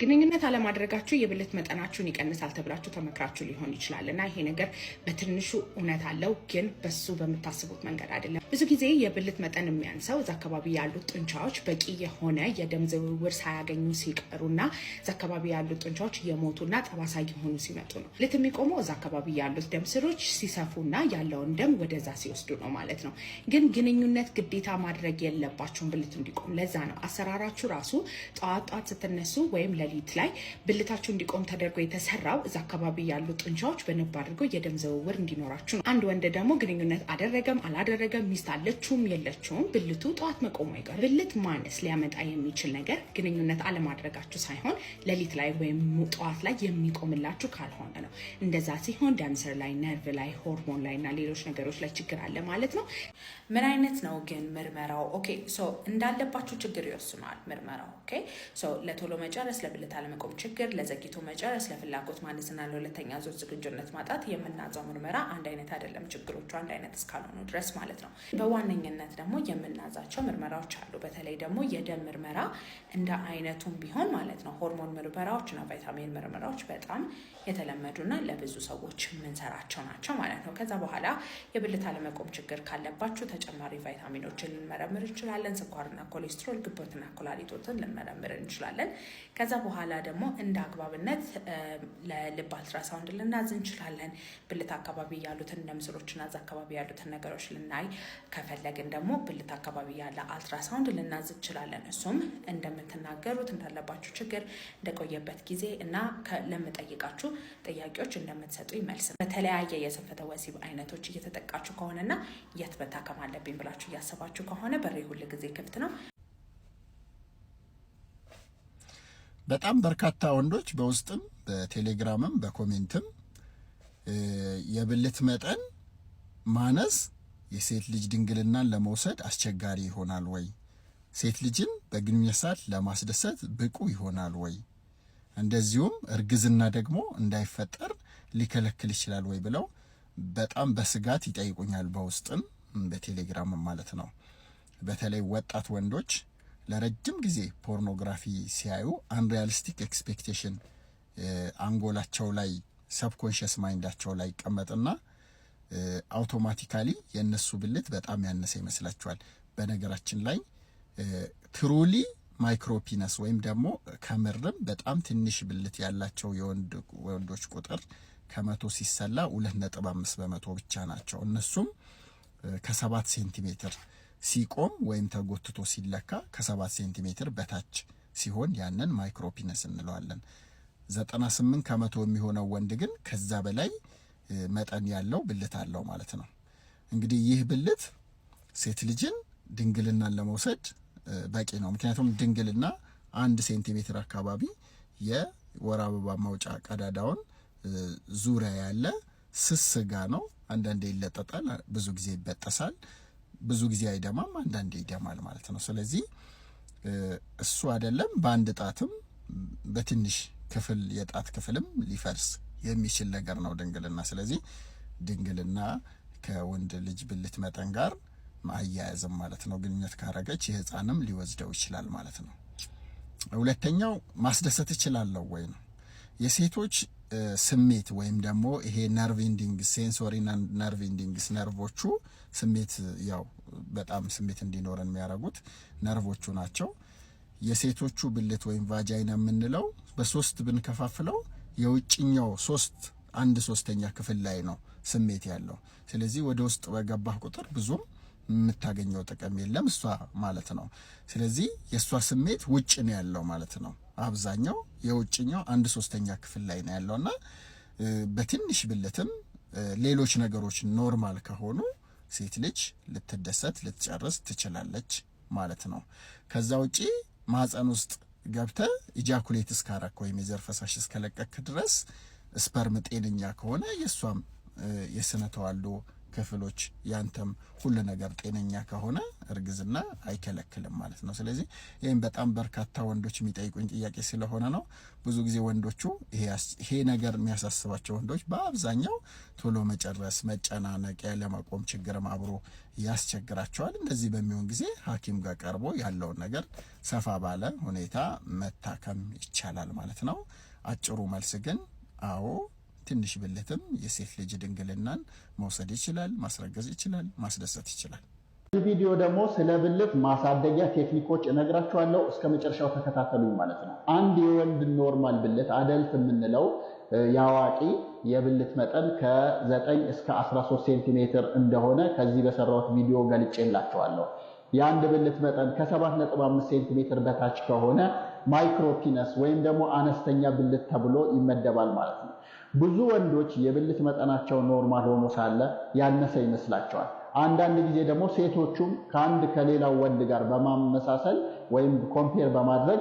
ግንኙነት አለማድረጋችሁ የብልት መጠናችሁን ይቀንሳል ተብላችሁ ተመክራችሁ ሊሆን ይችላል እና ይሄ ነገር በትንሹ እውነት አለው፣ ግን በሱ በምታስቡት መንገድ አይደለም። ብዙ ጊዜ የብልት መጠን የሚያንሰው እዛ አካባቢ ያሉት ጡንቻዎች በቂ የሆነ የደም ዝውውር ሳያገኙ ሲቀሩና እዛ አካባቢ ያሉት ጡንቻዎች የሞቱና ጠባሳ የሆኑ ሲመጡ ነው። ብልት የሚቆመው እዛ አካባቢ ያሉት ደም ስሮች ሲሰፉና ያለውን ደም ወደዛ ሲወስዱ ነው ማለት ነው። ግን ግንኙነት ግዴታ ማድረግ የለባችሁም ብልት እንዲቆም። ለዛ ነው አሰራራችሁ ራሱ ጠዋት ስትነሱ ወይም ሌሊት ላይ ብልታችሁ እንዲቆም ተደርጎ የተሰራው እዛ አካባቢ ያሉ ጡንቻዎች በነባ አድርገው የደም ዝውውር እንዲኖራችሁ ነው። አንድ ወንድ ደግሞ ግንኙነት አደረገም አላደረገም ሚስት አለችውም የለችውም ብልቱ ጠዋት መቆሙ አይቀር። ብልት ማነስ ሊያመጣ የሚችል ነገር ግንኙነት አለማድረጋችሁ ሳይሆን ሌሊት ላይ ወይም ጠዋት ላይ የሚቆምላችሁ ካልሆነ ነው። እንደዛ ሲሆን ደም ስር ላይ፣ ነርቭ ላይ፣ ሆርሞን ላይ እና ሌሎች ነገሮች ላይ ችግር አለ ማለት ነው። ምን አይነት ነው ግን ምርመራው? ኦኬ ሶ እንዳለባችሁ ችግር ይወስናል ምርመራው። ኦኬ ሶ ለቶሎ መጨረስ፣ ለብልት አለመቆም ችግር፣ ለዘግይቶ መጨረስ፣ ለፍላጎት ማነስና ለሁለተኛ ዙር ዝግጁነት ማጣት የምናዛው ምርመራ አንድ አይነት አይደለም። ችግሮቹ አንድ አይነት እስካልሆኑ ድረስ ማለት ነው። በዋነኝነት ደግሞ የምናዛቸው ምርመራዎች አሉ። በተለይ ደግሞ የደም ምርመራ እንደ አይነቱም ቢሆን ማለት ነው ሆርሞን ምርመራዎችና ቫይታሚን ምርመራዎች በጣም የተለመዱና ለብዙ ሰዎች የምንሰራቸው ናቸው ማለት ነው። ከዛ በኋላ የብልት አለመቆም ችግር ካለባችሁ ተጨማሪ ቫይታሚኖችን ልንመረምር እንችላለን። ስኳርና ኮሌስትሮል፣ ግቦትና ኩላሊቶትን ልንመረምር እንችላለን። ከዛ በኋላ ደግሞ እንደ አግባብነት ለልብ አልትራሳውንድ ልናዝ እንችላለን። ብልት አካባቢ ያሉትን ደም ስሮችና እዛ አካባቢ ያሉትን ነገሮች ልናይ ከፈለግን ደግሞ ብልት አካባቢ ያለ አልትራሳውንድ ልናዝ እንችላለን። እሱም እንደምትናገሩት እንዳለባችሁ ችግር፣ እንደቆየበት ጊዜ እና ለምጠይቃችሁ ጥያቄዎች እንደምትሰጡ ይመልስ። በተለያየ የስንፈተ ወሲብ አይነቶች እየተጠቃችሁ ከሆነና የት መታከም አለብኝ ብላችሁ እያሰባችሁ ከሆነ በሬ ሁል ጊዜ ክፍት ነው። በጣም በርካታ ወንዶች በውስጥም በቴሌግራምም በኮሜንትም የብልት መጠን ማነስ የሴት ልጅ ድንግልናን ለመውሰድ አስቸጋሪ ይሆናል ወይ? ሴት ልጅን በግንኙነት ሰዓት ለማስደሰት ብቁ ይሆናል ወይ? እንደዚሁም እርግዝና ደግሞ እንዳይፈጠር ሊከለክል ይችላል ወይ ብለው በጣም በስጋት ይጠይቁኛል። በውስጥም በቴሌግራምም ማለት ነው። በተለይ ወጣት ወንዶች ለረጅም ጊዜ ፖርኖግራፊ ሲያዩ አንሪያሊስቲክ ኤክስፔክቴሽን አንጎላቸው ላይ ሰብኮንሽስ ማይንዳቸው ላይ ይቀመጥና አውቶማቲካሊ የነሱ ብልት በጣም ያነሰ ይመስላቸዋል። በነገራችን ላይ ትሩሊ ማይክሮፒነስ ወይም ደግሞ ከምርም በጣም ትንሽ ብልት ያላቸው የወንዶች ቁጥር ከመቶ ሲሰላ 2.5% ብቻ ናቸው። እነሱም ከ7 ሴንቲሜትር ሲቆም ወይም ተጎትቶ ሲለካ ከ7 ሴንቲሜትር በታች ሲሆን ያንን ማይክሮፒነስ እንለዋለን። 98% የሚሆነው ወንድ ግን ከዛ በላይ መጠን ያለው ብልት አለው ማለት ነው። እንግዲህ ይህ ብልት ሴት ልጅን ድንግልናን ለመውሰድ በቂ ነው። ምክንያቱም ድንግልና 1 ሴንቲሜትር አካባቢ የወር አበባ መውጫ ቀዳዳውን ዙሪያ ያለ ስስጋ ነው። አንዳንዴ ይለጠጣል፣ ብዙ ጊዜ ይበጠሳል፣ ብዙ ጊዜ አይደማም፣ አንዳንዴ ይደማል ማለት ነው። ስለዚህ እሱ አይደለም በአንድ ጣትም በትንሽ ክፍል የጣት ክፍልም ሊፈርስ የሚችል ነገር ነው ድንግልና። ስለዚህ ድንግልና ከወንድ ልጅ ብልት መጠን ጋር ማያያዝም ማለት ነው። ግንኙነት ካረገች የህፃንም ሊወስደው ይችላል ማለት ነው። ሁለተኛው ማስደሰት ይችላል ወይ ነው። የሴቶች ስሜት ወይም ደግሞ ይሄ ነርቭ ኢንዲንግስ ሴንሶሪና ነርቭ ኢንዲንግስ ነርቮቹ ስሜት ያው በጣም ስሜት እንዲኖረን የሚያደርጉት ነርቮቹ ናቸው። የሴቶቹ ብልት ወይም ቫጃይና የምንለው በሶስት ብንከፋፍለው የውጭኛው 1/3 ክፍል ላይ ነው ስሜት ያለው። ስለዚህ ወደ ውስጥ በገባህ ቁጥር ብዙም የምታገኘው ጥቅም የለም እሷ ማለት ነው። ስለዚህ የእሷ ስሜት ውጭ ነው ያለው ማለት ነው። አብዛኛው የውጭኛው 1/3 ክፍል ላይ ነው ያለውና በትንሽ ብልትም ሌሎች ነገሮች ኖርማል ከሆኑ ሴት ልጅ ልትደሰት ልትጨርስ ትችላለች ማለት ነው። ከዛ ውጪ ማህፀን ውስጥ ገብተ ኢጃኩሌት እስካረክ ወይም የዘር ፈሳሽ እስከለቀክ ድረስ ስፐርም ጤነኛ ከሆነ የሷም የስነ ተዋልዶ ክፍሎች ያንተም ሁሉ ነገር ጤነኛ ከሆነ እርግዝና አይከለክልም ማለት ነው። ስለዚህ ይሄን በጣም በርካታ ወንዶች የሚጠይቁኝ ጥያቄ ስለሆነ ነው። ብዙ ጊዜ ወንዶቹ ይሄ ነገር የሚያሳስባቸው ወንዶች በአብዛኛው ቶሎ መጨረስ፣ መጨናነቅ፣ ያለማቆም ችግርም አብሮ ያስቸግራቸዋል። እንደዚህ በሚሆን ጊዜ ሐኪም ጋር ቀርቦ ያለውን ነገር ሰፋ ባለ ሁኔታ መታከም ይቻላል ማለት ነው። አጭሩ መልስ ግን አዎ ትንሽ ብልትም የሴት ልጅ ድንግልናን መውሰድ ይችላል፣ ማስረገዝ ይችላል፣ ማስደሰት ይችላል። ይህ ቪዲዮ ደግሞ ስለ ብልት ማሳደጊያ ቴክኒኮች እነግራችኋለሁ። እስከ መጨረሻው ተከታተሉኝ ማለት ነው። አንድ የወንድ ኖርማል ብልት አደልት የምንለው የአዋቂ የብልት መጠን ከ9 እስከ 13 ሴንቲሜትር እንደሆነ ከዚህ በሰራሁት ቪዲዮ ገልጬላችኋለሁ። የአንድ ብልት መጠን ከ7.5 ሴንቲሜትር በታች ከሆነ ማይክሮፒነስ ወይም ደግሞ አነስተኛ ብልት ተብሎ ይመደባል ማለት ነው። ብዙ ወንዶች የብልት መጠናቸው ኖርማል ሆኖ ሳለ ያነሰ ይመስላቸዋል። አንዳንድ ጊዜ ደግሞ ሴቶቹም ከሌላው ወንድ ጋር በማመሳሰል ወይም ኮምፔር በማድረግ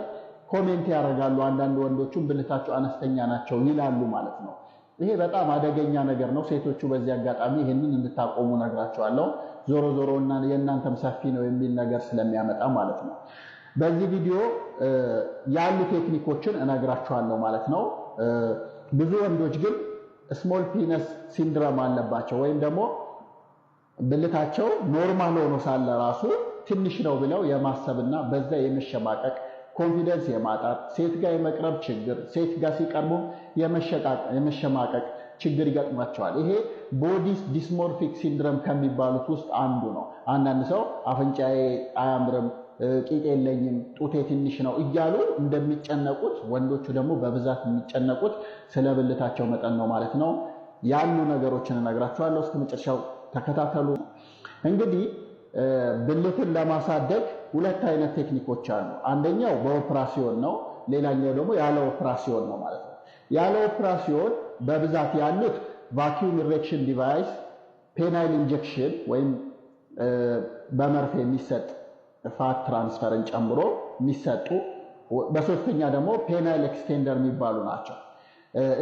ኮሜንት ያደርጋሉ። አንዳንድ ወንዶቹም ብልታቸው አነስተኛ ናቸው ይላሉ ማለት ነው። ይሄ በጣም አደገኛ ነገር ነው። ሴቶቹ በዚህ አጋጣሚ ይሄንን እንድታቆሙ ነግራቸዋለሁ። ዞሮ ዞሮ የእናንተም ሰፊ ነው የሚል ነገር ስለሚያመጣ ማለት ነው። በዚህ ቪዲዮ ያሉ ቴክኒኮችን እነግራቸዋለሁ ማለት ነው። ብዙ ወንዶች ግን ስሞል ፒነስ ሲንድሮም አለባቸው ወይም ደግሞ ብልታቸው ኖርማል ሆኖ ሳለ ራሱ ትንሽ ነው ብለው የማሰብና በዛ የመሸማቀቅ ኮንፊደንስ የማጣት ሴት ጋር የመቅረብ ችግር፣ ሴት ጋር ሲቀርቡ የመሸማቀቅ ችግር ይገጥማቸዋል። ይሄ ቦዲ ዲስሞርፊክ ሲንድሮም ከሚባሉት ውስጥ አንዱ ነው። አንዳንድ ሰው አፍንጫዬ አያምርም፣ ቂጥ የለኝም፣ ጡቴ ትንሽ ነው እያሉ እንደሚጨነቁት ወንዶቹ ደግሞ በብዛት የሚጨነቁት ስለ ብልታቸው መጠን ነው ማለት ነው። ያሉ ነገሮችን እነግራችኋለሁ። እስከ መጨረሻው ተከታተሉ። እንግዲህ ብልትን ለማሳደግ ሁለት አይነት ቴክኒኮች አሉ። አንደኛው በኦፕራሲዮን ነው፣ ሌላኛው ደግሞ ያለ ኦፕራሲዮን ነው ማለት ነው። ያለ ኦፕራሲዮን በብዛት ያሉት ቫኪዩም ኢሬክሽን ዲቫይስ፣ ፔናይል ኢንጀክሽን ወይም በመርፌ የሚሰጥ ፋት ትራንስፈርን ጨምሮ የሚሰጡ፣ በሶስተኛ ደግሞ ፔናይል ኤክስቴንደር የሚባሉ ናቸው።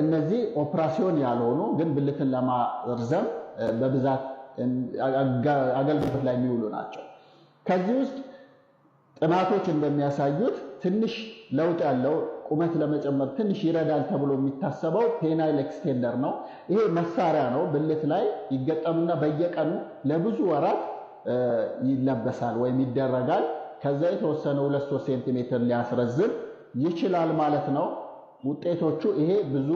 እነዚህ ኦፕራሲዮን ያልሆኑ ግን ብልትን ለማርዘም በብዛት አገልግሎት ላይ የሚውሉ ናቸው። ከዚህ ውስጥ ጥናቶች እንደሚያሳዩት ትንሽ ለውጥ ያለው ቁመት ለመጨመር ትንሽ ይረዳል ተብሎ የሚታሰበው ፔናይል ኤክስቴንደር ነው። ይሄ መሳሪያ ነው። ብልት ላይ ይገጠምና በየቀኑ ለብዙ ወራት ይለበሳል ወይም ይደረጋል። ከዛ የተወሰነ 2-3 ሴንቲሜትር ሊያስረዝም ይችላል ማለት ነው። ውጤቶቹ ይሄ ብዙ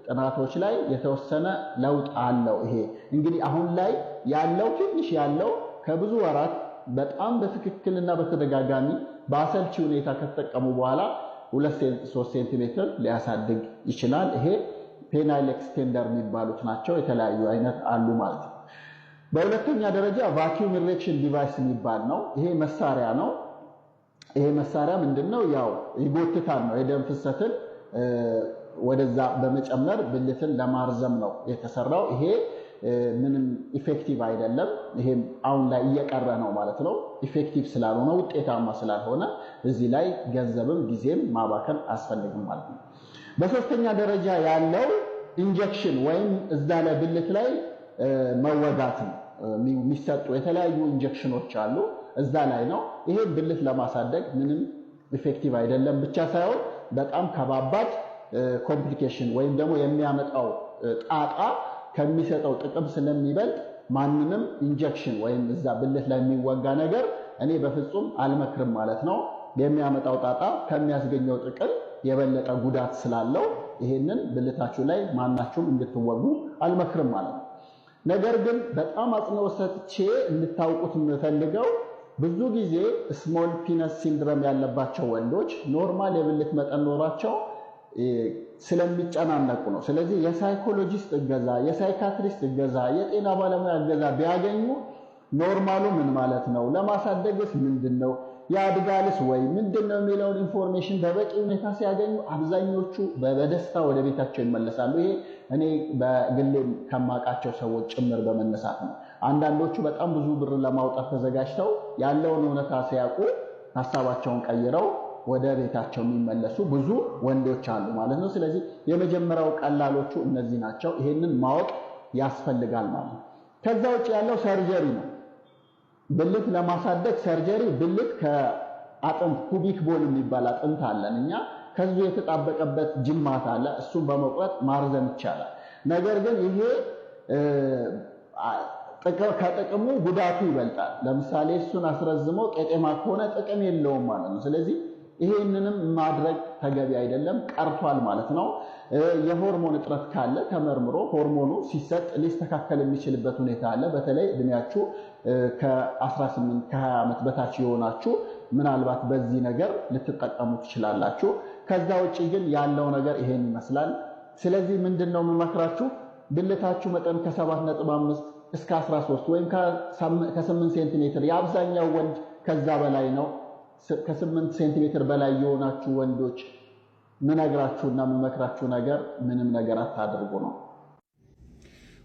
ጥናቶች ላይ የተወሰነ ለውጥ አለው። ይሄ እንግዲህ አሁን ላይ ያለው ትንሽ ያለው ከብዙ ወራት በጣም በትክክልና በተደጋጋሚ በአሰልቺ ሁኔታ ከተጠቀሙ በኋላ 2-3 ሴንቲሜትር ሊያሳድግ ይችላል። ይሄ ፔናይል ኤክስቴንደር የሚባሉት ናቸው። የተለያዩ አይነት አሉ ማለት ነው። በሁለተኛ ደረጃ ቫኪዩም ኢሬክሽን ዲቫይስ የሚባል ነው። ይሄ መሳሪያ ነው። ይሄ መሳሪያ ምንድነው? ያው ይጎትታል ነው የደም ፍሰትን ወደዛ በመጨመር ብልትን ለማርዘም ነው የተሰራው። ይሄ ምንም ኢፌክቲቭ አይደለም። ይሄም አሁን ላይ እየቀረ ነው ማለት ነው። ኢፌክቲቭ ስላልሆነ ውጤታማ ስላልሆነ እዚህ ላይ ገንዘብም ጊዜም ማባከን አያስፈልግም ማለት ነው። በሶስተኛ ደረጃ ያለው ኢንጀክሽን ወይም እዛ ላይ ብልት ላይ መወጋት ነው። የሚሰጡ የተለያዩ ኢንጀክሽኖች አሉ እዛ ላይ ነው። ይሄ ብልት ለማሳደግ ምንም ኢፌክቲቭ አይደለም ብቻ ሳይሆን በጣም ከባባድ ኮምፕሊኬሽን ወይም ደግሞ የሚያመጣው ጣጣ ከሚሰጠው ጥቅም ስለሚበልጥ ማንንም ኢንጀክሽን ወይም እዛ ብልት ላይ የሚወጋ ነገር እኔ በፍጹም አልመክርም ማለት ነው። የሚያመጣው ጣጣ ከሚያስገኘው ጥቅም የበለጠ ጉዳት ስላለው ይሄንን ብልታችሁ ላይ ማናችሁም እንድትወጉ አልመክርም ማለት ነው። ነገር ግን በጣም አጽንኦት ሰጥቼ እንድታውቁት የምፈልገው ብዙ ጊዜ ስሞል ፒነስ ሲንድሮም ያለባቸው ወንዶች ኖርማል የብልት መጠን ኖራቸው ስለሚጨናነቁ ነው። ስለዚህ የሳይኮሎጂስት እገዛ፣ የሳይካትሪስት እገዛ፣ የጤና ባለሙያ እገዛ ቢያገኙ ኖርማሉ ምን ማለት ነው፣ ለማሳደግስ ምንድነው፣ ያድጋልስ ወይ ምንድነው የሚለውን ኢንፎርሜሽን በበቂ ሁኔታ ሲያገኙ አብዛኞቹ በደስታ ወደ ቤታቸው ይመለሳሉ። ይሄ እኔ በግሌ ከማውቃቸው ሰዎች ጭምር በመነሳት ነው። አንዳንዶቹ በጣም ብዙ ብር ለማውጣት ተዘጋጅተው ያለውን እውነታ ሲያውቁ ሀሳባቸውን ቀይረው ወደ ቤታቸው የሚመለሱ ብዙ ወንዶች አሉ ማለት ነው። ስለዚህ የመጀመሪያው ቀላሎቹ እነዚህ ናቸው። ይሄንን ማወቅ ያስፈልጋል ማለት ነው። ከዛ ውጭ ያለው ሰርጀሪ ነው። ብልት ለማሳደግ ሰርጀሪ፣ ብልት ከአጥንት ኩቢክ ቦን የሚባል አጥንት አለን እኛ፣ ከዚህ የተጣበቀበት ጅማት አለ። እሱን በመቁረጥ ማርዘም ይቻላል። ነገር ግን ይሄ ከጥቅሙ ጉዳቱ ይበልጣል። ለምሳሌ እሱን አስረዝሞ ቄጤማ ከሆነ ጥቅም የለውም ማለት ነው። ስለዚህ ይሄንንም ማድረግ ተገቢ አይደለም፣ ቀርቷል ማለት ነው። የሆርሞን እጥረት ካለ ተመርምሮ ሆርሞኑ ሲሰጥ ሊስተካከል የሚችልበት ሁኔታ አለ። በተለይ እድሜያችሁ ከ18 ከ20 ዓመት በታች የሆናችሁ ምናልባት በዚህ ነገር ልትጠቀሙ ትችላላችሁ። ከዛ ውጪ ግን ያለው ነገር ይሄን ይመስላል። ስለዚህ ምንድነው የምመክራችሁ? ብልታችሁ መጠን ከ7.5 እስከ 13 ወይም ከ8 ሴንቲሜትር፣ የአብዛኛው ወንድ ከዛ በላይ ነው። ከ8 ሴንቲሜትር በላይ የሆናችሁ ወንዶች ምነግራችሁና የምመክራችሁ ነገር ምንም ነገር አታድርጉ ነው።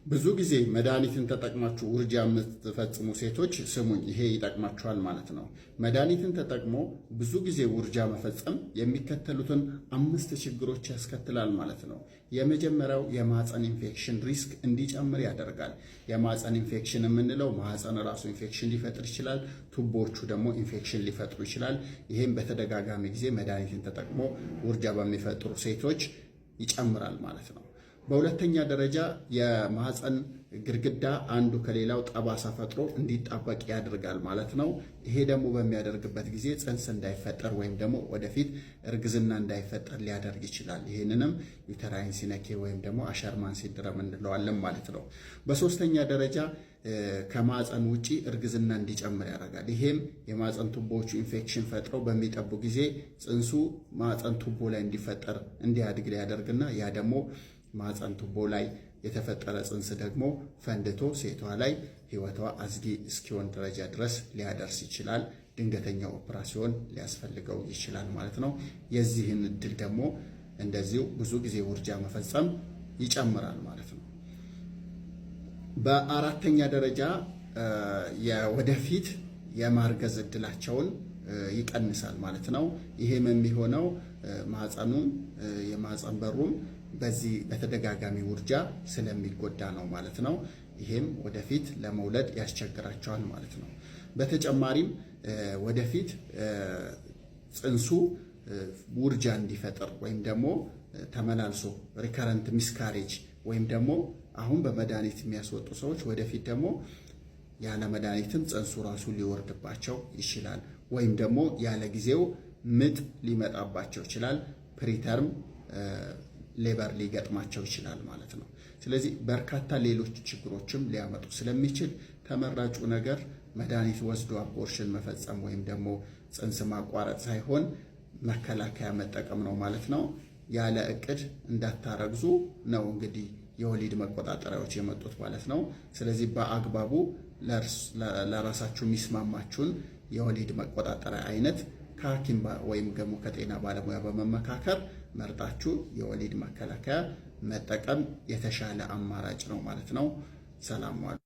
ብዙ ጊዜ መድኃኒትን ተጠቅማችሁ ውርጃ የምትፈጽሙ ሴቶች ስሙኝ፣ ይሄ ይጠቅማችኋል ማለት ነው። መድኃኒትን ተጠቅሞ ብዙ ጊዜ ውርጃ መፈጸም የሚከተሉትን 5 ችግሮች ያስከትላል ማለት ነው። የመጀመሪያው የማህፀን ኢንፌክሽን ሪስክ እንዲጨምር ያደርጋል። የማህፀን ኢንፌክሽን የምንለው ማህፀን ራሱ ኢንፌክሽን ሊፈጥር ይችላል። ቱቦቹ ደግሞ ኢንፌክሽን ሊፈጥሩ ይችላል። ይሄም በተደጋጋሚ ጊዜ መድኃኒትን ተጠቅሞ ውርጃ በሚፈጥሩ ሴቶች ይጨምራል ማለት ነው። በሁለተኛ ደረጃ የማህፀን ግድግዳ አንዱ ከሌላው ጠባሳ ፈጥሮ እንዲጣበቅ ያደርጋል ማለት ነው። ይሄ ደግሞ በሚያደርግበት ጊዜ ጽንስ እንዳይፈጠር ወይም ደግሞ ወደፊት እርግዝና እንዳይፈጠር ሊያደርግ ይችላል። ይህንንም ዩተራይን ሲነኬ ወይም ደግሞ አሸርማን ሲንድረም እንለዋለን ማለት ነው። በሶስተኛ ደረጃ ከማህፀን ውጪ እርግዝና እንዲጨምር ያደርጋል። ይሄም የማህፀን ቱቦዎቹ ኢንፌክሽን ፈጥረው በሚጠቡ ጊዜ ጽንሱ ማህፀን ቱቦ ላይ እንዲፈጠር እንዲያድግ ሊያደርግና ያ ደግሞ ማህፀን ቱቦ ላይ የተፈጠረ ጽንስ ደግሞ ፈንድቶ ሴቷ ላይ ህይወቷ አዝጊ እስኪሆን ደረጃ ድረስ ሊያደርስ ይችላል። ድንገተኛ ኦፕራሲዮን ሊያስፈልገው ይችላል ማለት ነው። የዚህን እድል ደግሞ እንደዚሁ ብዙ ጊዜ ውርጃ መፈጸም ይጨምራል ማለት ነው። በአራተኛ ደረጃ የወደፊት የማርገዝ እድላቸውን ይቀንሳል ማለት ነው። ይሄም የሚሆነው ማህፀኑም የማህፀን በሩም በዚህ በተደጋጋሚ ውርጃ ስለሚጎዳ ነው ማለት ነው። ይሄም ወደፊት ለመውለድ ያስቸግራቸዋል ማለት ነው። በተጨማሪም ወደፊት ጽንሱ ውርጃ እንዲፈጥር ወይም ደግሞ ተመላልሶ ሪከረንት ሚስካሬጅ ወይም ደግሞ አሁን በመድኃኒት የሚያስወጡ ሰዎች ወደፊት ደግሞ ያለ መድኃኒትም ጽንሱ ራሱ ሊወርድባቸው ይችላል። ወይም ደግሞ ያለ ጊዜው ምጥ ሊመጣባቸው ይችላል። ፕሪተርም ሌበር ሊገጥማቸው ይችላል ማለት ነው። ስለዚህ በርካታ ሌሎች ችግሮችም ሊያመጡ ስለሚችል ተመራጩ ነገር መድኃኒት ወስዶ አቦርሽን መፈጸም ወይም ደግሞ ጽንስ ማቋረጥ ሳይሆን መከላከያ መጠቀም ነው ማለት ነው። ያለ እቅድ እንዳታረግዙ ነው እንግዲህ የወሊድ መቆጣጠሪያዎች የመጡት ማለት ነው። ስለዚህ በአግባቡ ለራሳችሁ የሚስማማችሁን የወሊድ መቆጣጠሪያ አይነት ከሐኪም ወይም ደግሞ ከጤና ባለሙያ በመመካከር መርጣችሁ የወሊድ መከላከያ መጠቀም የተሻለ አማራጭ ነው ማለት ነው። ሰላም ዋሉ።